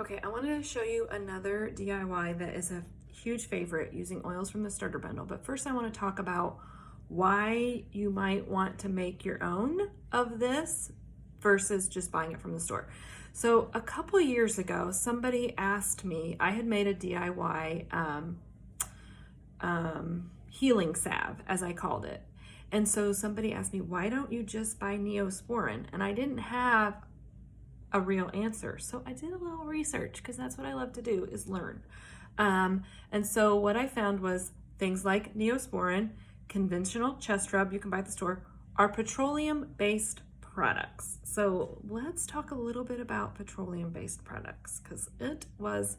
Okay, I wanted to show you another DIY that is a huge favorite using oils from the starter bundle. But first I want to talk about why you might want to make your own of this versus just buying it from the store. So a couple years ago, somebody asked me, I had made a DIY healing salve, as I called it. And so somebody asked me, why don't you just buy Neosporin? And I didn't have a real answer. So I did a little research because that's what I love to do, is learn. And so what I found was things like Neosporin, conventional chest rub you can buy at the store, are petroleum-based products. So let's talk a little bit about petroleum-based products because it was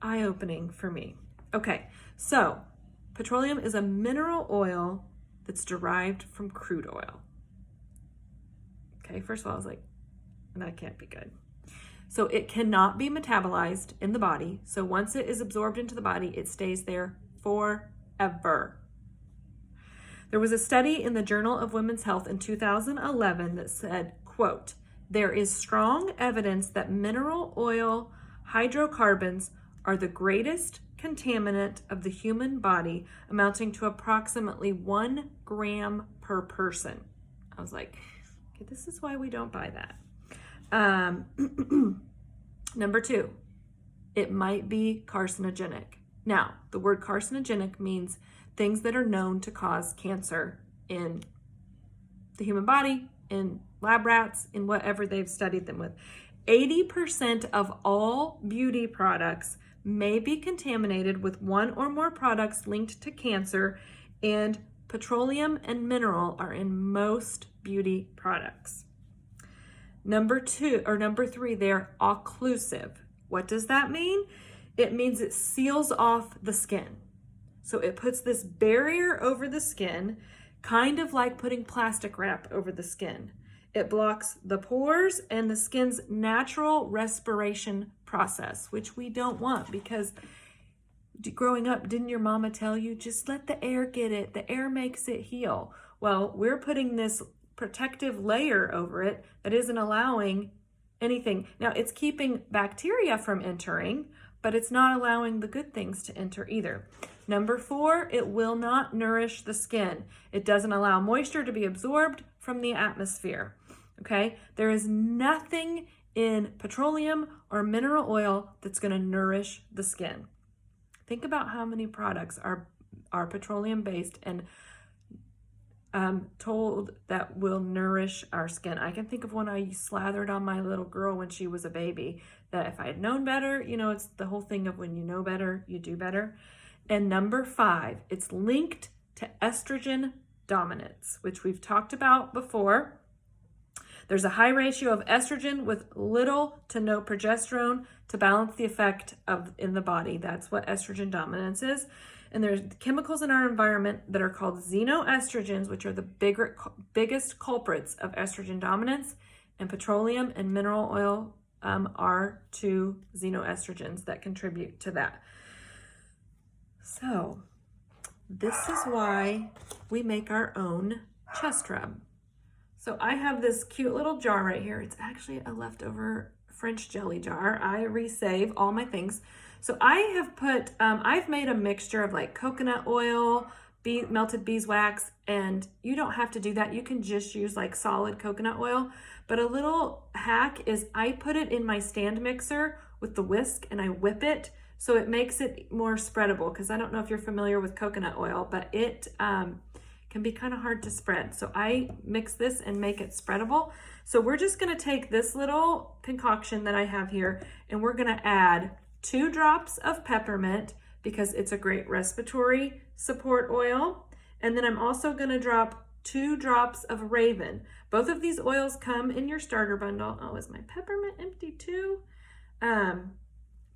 eye-opening for me. Okay, so petroleum is a mineral oil that's derived from crude oil. Okay, first of all, I was like, that can't be good. So it cannot be metabolized in the body. So once it is absorbed into the body, it stays there forever. There was a study in the Journal of Women's Health in 2011 that said, quote, there is strong evidence that mineral oil hydrocarbons are the greatest contaminant of the human body, amounting to approximately 1 gram per person. I was like, okay, this is why we don't buy that. Number 2, it might be carcinogenic. Now, the word carcinogenic means things that are known to cause cancer in the human body, in lab rats, in whatever they've studied them with. 80% of all beauty products may be contaminated with one or more products linked to cancer, and petroleum and mineral are in most beauty products. Number 3, they're occlusive. What does that mean? It means it seals off the skin. So it puts this barrier over the skin, kind of like putting plastic wrap over the skin. It blocks the pores and the skin's natural respiration process, which we don't want because growing up, didn't your mama tell you, just let the air get it? The air makes it heal. Well, we're putting this protective layer over it that isn't allowing anything. Now, it's keeping bacteria from entering, but it's not allowing the good things to enter either. Number 4, it will not nourish the skin. It doesn't allow moisture to be absorbed from the atmosphere. Okay? There is nothing in petroleum or mineral oil that's going to nourish the skin. Think about how many products are petroleum based and told that will nourish our skin. I can think of one I slathered on my little girl when she was a baby, that if I had known better, it's the whole thing of when you know better, you do better. And number 5, it's linked to estrogen dominance, which we've talked about before. There's a high ratio of estrogen with little to no progesterone to balance the effect in the body. That's what estrogen dominance is. And there's chemicals in our environment that are called xenoestrogens, which are the biggest culprits of estrogen dominance. And petroleum and mineral oil are 2 xenoestrogens that contribute to that. So this is why we make our own chest rub. So I have this cute little jar right here. It's actually a leftover French jelly jar. I resave all my things. So I have put, I've made a mixture of like coconut oil, melted beeswax, and you don't have to do that. You can just use like solid coconut oil. But a little hack is I put it in my stand mixer with the whisk and I whip it so it makes it more spreadable, because I don't know if you're familiar with coconut oil, but it can be kind of hard to spread. So I mix this and make it spreadable. So we're just gonna take this little concoction that I have here and we're gonna add 2 drops of peppermint because it's a great respiratory support oil. And then I'm also going to drop 2 drops of Raven. Both of these oils come in your starter bundle. Oh, is my peppermint empty too?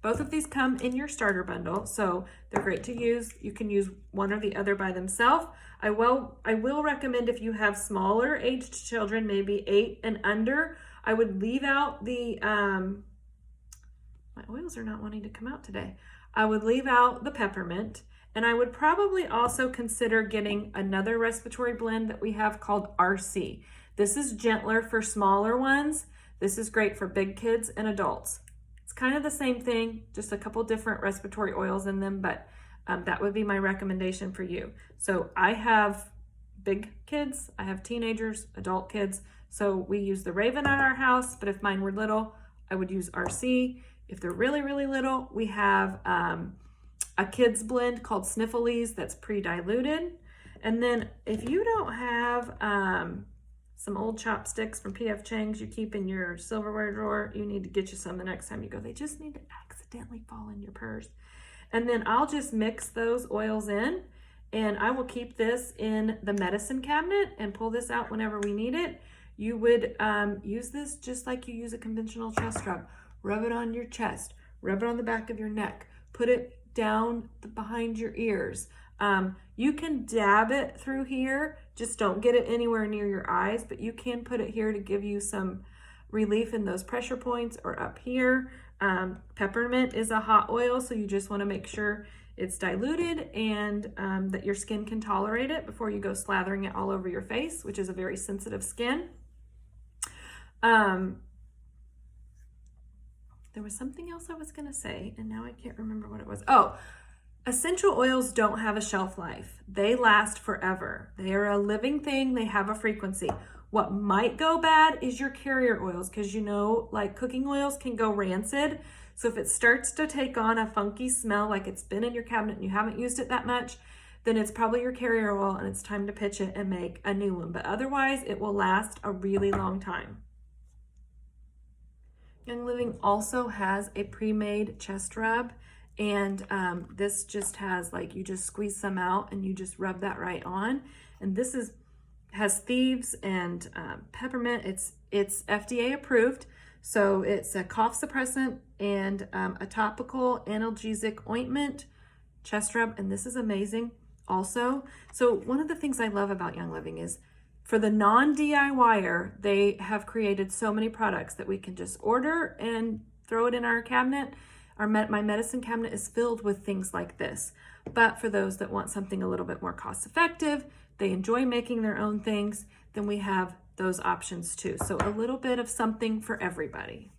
Both of these come in your starter bundle, so they're great to use. You can use one or the other by themselves. I will recommend, if you have smaller aged children, maybe 8 and under, I would leave out the my oils are not wanting to come out today. I would leave out the peppermint, and I would probably also consider getting another respiratory blend that we have called RC. This is gentler for smaller ones. This is great for big kids and adults. It's kind of the same thing, just a couple different respiratory oils in them, but that would be my recommendation for you. So I have big kids, I have teenagers, adult kids. So we use the Raven at our house, but if mine were little, I would use RC. If they're really, really little, we have a kids blend called Sniffles that's pre-diluted. And then if you don't have some old chopsticks from P.F. Chang's you keep in your silverware drawer, you need to get you some the next time you go. They just need to accidentally fall in your purse. And then I'll just mix those oils in, and I will keep this in the medicine cabinet and pull this out whenever we need it. You would use this just like you use a conventional chest rub. Rub it on your chest, rub it on the back of your neck, put it down behind your ears. You can dab it through here, just don't get it anywhere near your eyes, but you can put it here to give you some relief in those pressure points, or up here. Peppermint is a hot oil, so you just want to make sure it's diluted and that your skin can tolerate it before you go slathering it all over your face, which is a very sensitive skin. There was something else I was going to say, and now I can't remember what it was. Oh, essential oils don't have a shelf life. They last forever. They are a living thing. They have a frequency. What might go bad is your carrier oils, because you know, like cooking oils can go rancid. So if it starts to take on a funky smell, like it's been in your cabinet and you haven't used it that much, then it's probably your carrier oil and it's time to pitch it and make a new one. But otherwise, it will last a really long time. Young Living also has a pre-made chest rub, and this just has, like, you just squeeze some out and you just rub that right on. And this has thieves and peppermint. It's FDA approved, so it's a cough suppressant and a topical analgesic ointment chest rub, and this is amazing also. So one of the things I love about Young Living is, for the non-DIYer, they have created so many products that we can just order and throw it in our cabinet. My medicine cabinet is filled with things like this. But for those that want something a little bit more cost effective, they enjoy making their own things, then we have those options too. So a little bit of something for everybody.